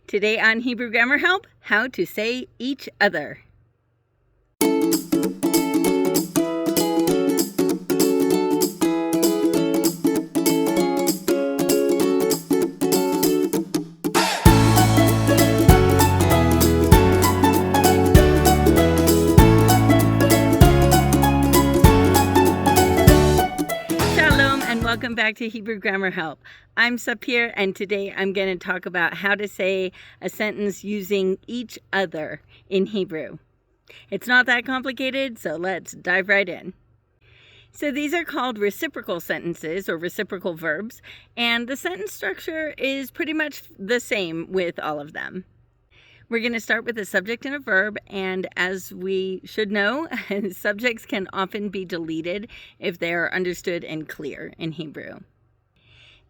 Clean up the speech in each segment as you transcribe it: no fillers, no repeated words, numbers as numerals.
Today on Hebrew Grammar Help, how to say each other. Welcome back to Hebrew Grammar Help. I'm Sapir, and today I'm going to talk about how to say a sentence using each other in Hebrew. It's not that complicated, so let's dive right in. So these are called reciprocal sentences or reciprocal verbs, and the sentence structure is pretty much the same with all of them. We're going to start with a subject and a verb, and as we should know, subjects can often be deleted if they are understood and clear in Hebrew.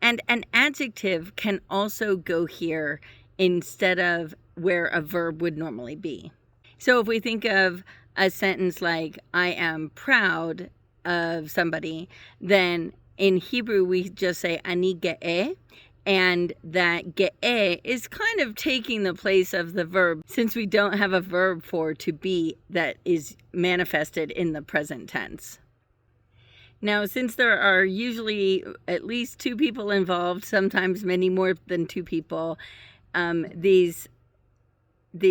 And an adjective can also go here instead of where a verb would normally be. So if we think of a sentence like, I am proud of somebody, then in Hebrew we just say, ani ge'eh. And that ge'eh is kind of taking the place of the verb since we don't have a verb for to be that is manifested in the present tense. Now, since there are usually at least two people involved, sometimes many more than two people, these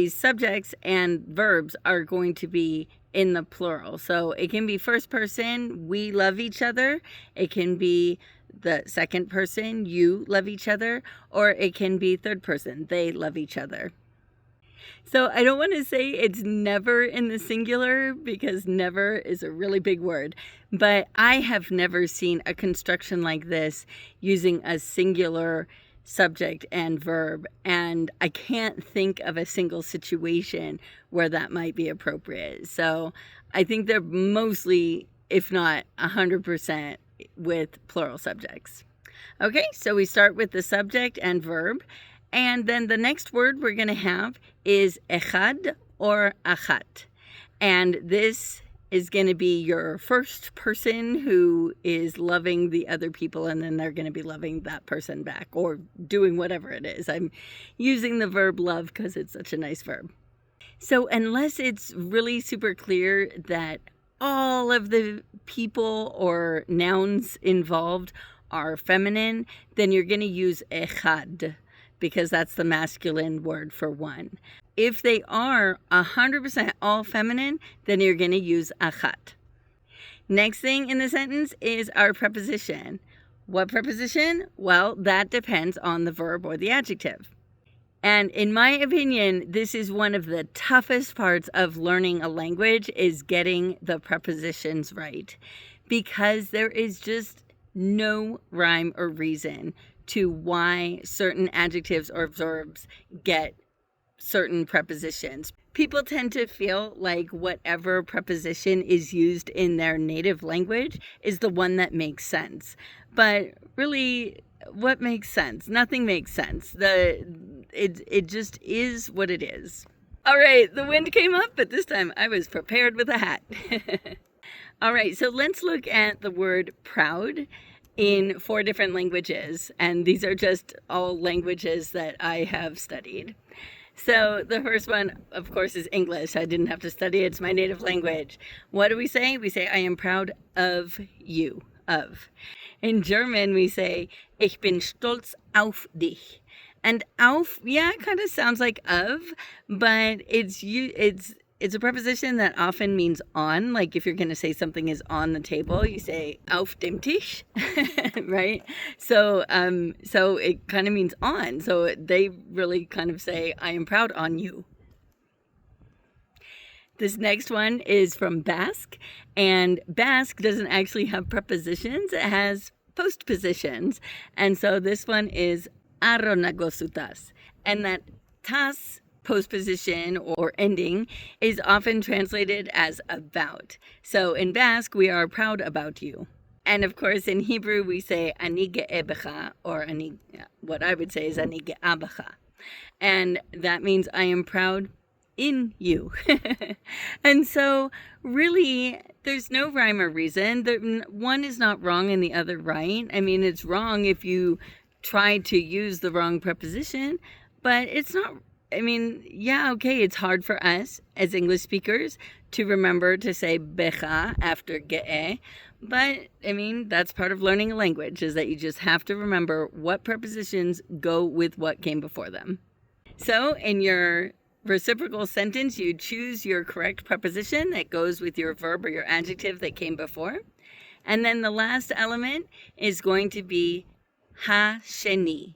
subjects and verbs are going to be in the plural. So it can be first person, we love each other. It can be the second person, you love each other, or it can be third person, they love each other. So I don't want to say it's never in the singular because never is a really big word, but I have never seen a construction like this using a singular subject and verb, and I can't think of a single situation where that might be appropriate. So I think they're mostly, if not 100%, with plural subjects. Okay, so we start with the subject and verb, and then the next word we're going to have is echad or achat, and this is going to be your first person who is loving the other people, and then they're going to be loving that person back or doing whatever it is. I'm using the verb love because it's such a nice verb. So unless it's really super clear that all of the people or nouns involved are feminine, then you're going to use echad because that's the masculine word for one. If they are 100% all feminine, then you're going to use achat. Next thing in the sentence is our preposition. What preposition? Well, that depends on the verb or the adjective. And in my opinion, this is one of the toughest parts of learning a language is getting the prepositions right, because there is just no rhyme or reason to why certain adjectives or verbs get certain prepositions. People tend to feel like whatever preposition is used in their native language is the one that makes sense. But really, what makes sense? Nothing makes sense. It just is what it is. All right, the wind came up, but this time I was prepared with a hat. All right, so let's look at the word proud in 4 different languages, and these are just all languages that I have studied. So the first one, of course, is English. I didn't have to study it. It's my native language. What do we say? We say, I am proud of you, of. In German, we say, ich bin stolz auf dich. And auf, yeah, it kind of sounds like of, but it's a preposition that often means on. Like if you're going to say something is on the table, you say auf dem Tisch, right? So it kind of means on. So they really kind of say, I am proud on you. This next one is from Basque, and Basque doesn't actually have prepositions. It has postpositions. And so this one is arro nagosu tas. And that tas postposition or ending is often translated as about. So in Basque, we are proud about you. And of course, in Hebrew, we say ani ge'eh becha, or what I would say is ani ge'ah becha. And that means I am proud in you. And so really, there's no rhyme or reason. One is not wrong and the other right. I mean, it's wrong if you try to use the wrong preposition, But it's not, I mean, yeah, okay, it's hard for us as English speakers to remember to say becha after ge'eh. But, I mean, that's part of learning a language, is that you just have to remember what prepositions go with what came before them. So, in your reciprocal sentence, you choose your correct preposition that goes with your verb or your adjective that came before. And then the last element is going to be ha-sheni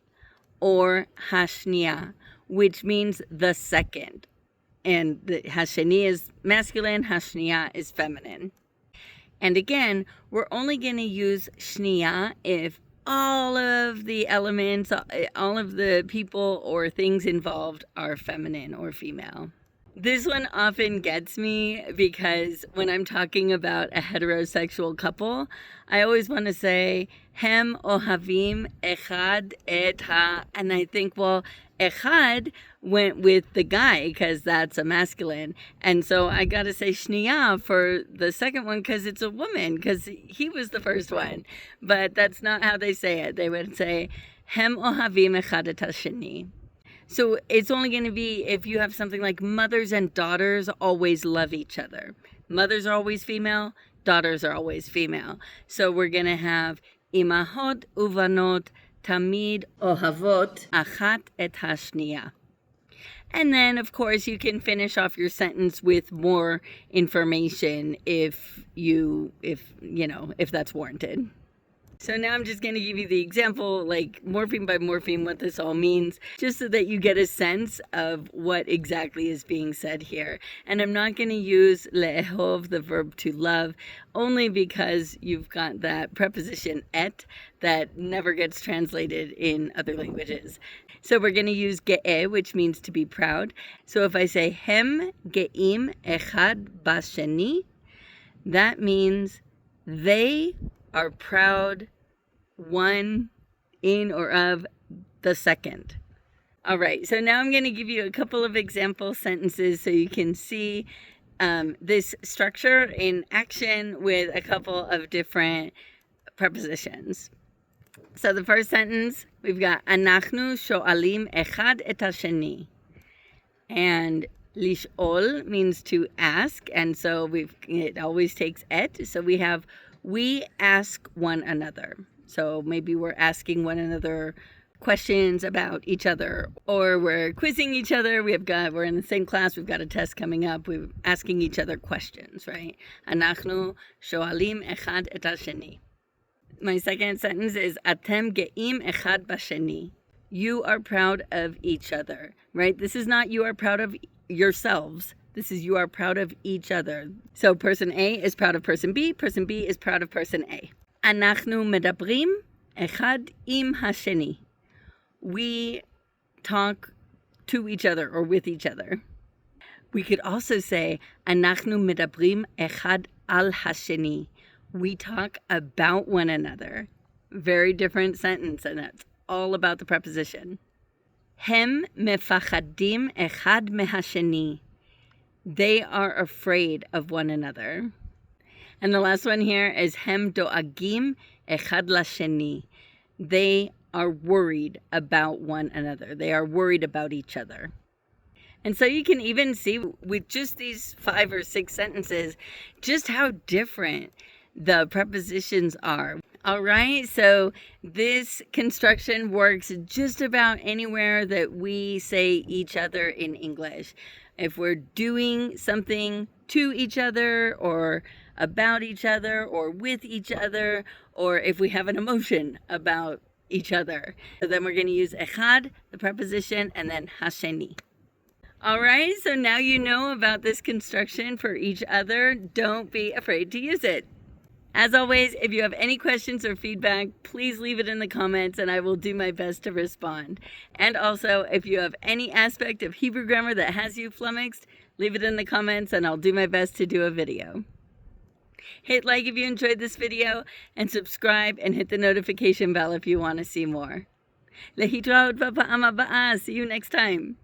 or hashnia, which means the second. And the hasheni is masculine, hashnia is feminine. And again, we're only going to use shnia if all of the elements, all of the people or things involved are feminine or female. This one often gets me because when I'm talking about a heterosexual couple, I always want to say hem ohavim echad et ha, and I think, well, echad went with the guy because that's a masculine, and so I got to say shniya for the second one because it's a woman, because he was the first one. But that's not how they say it. They would say hem ohavim echad et hasheni. So it's only going to be if you have something like mothers and daughters always love each other. Mothers are always female, daughters are always female. So we're going to have imahot uvanot tamid ohavot achat et hashniya. And then, of course, you can finish off your sentence with more information if that's warranted. So now I'm just going to give you the example, like morpheme by morpheme, what this all means, just so that you get a sense of what exactly is being said here. And I'm not going to use le'ehov, the verb to love, only because you've got that preposition et that never gets translated in other languages. So we're going to use ge'eh, which means to be proud. So if I say hem ge'im echad basheni, that means they are proud one in or of the second. All right, so now I'm going to give you a couple of example sentences so you can see this structure in action with a couple of different prepositions. So the first sentence, we've got Anachnu sho'alim echad et hasheni. And lish'ol means to ask, and so it always takes et. So we have we ask one another. So maybe we're asking one another questions about each other, or we're quizzing each other. We're in the same class. We've got a test coming up. We're asking each other questions, right? Anachnu shoalim echad et hasheni. My second sentence is atem ge'im echad basheni. You are proud of each other, right? This is not you are proud of yourselves. This is you are proud of each other. So person A is proud of person B is proud of person A. Anachnu medabrim echad im hasheni. We talk to each other or with each other. We could also say anachnu medabrim echad al hasheni. We talk about one another. Very different sentence, and that's all about the preposition. Hem mefachadim echad mehasheni. They are afraid of one another. And the last one here is hem doagim echad lasheni. They are worried about one another. They are worried about each other. And so you can even see with just these 5 or 6 sentences just how different the prepositions are. All right, so this construction works just about anywhere that we say each other in English. If we're doing something to each other or about each other or with each other, or if we have an emotion about each other. So then we're going to use echad, the preposition, and then hasheni. All right, so now you know about this construction for each other. Don't be afraid to use it. As always, if you have any questions or feedback, please leave it in the comments and I will do my best to respond. And also, if you have any aspect of Hebrew grammar that has you flummoxed, leave it in the comments and I'll do my best to do a video. Hit like if you enjoyed this video and subscribe and hit the notification bell if you want to see more. Lehitraot b'pa'am haba'ah. See you next time.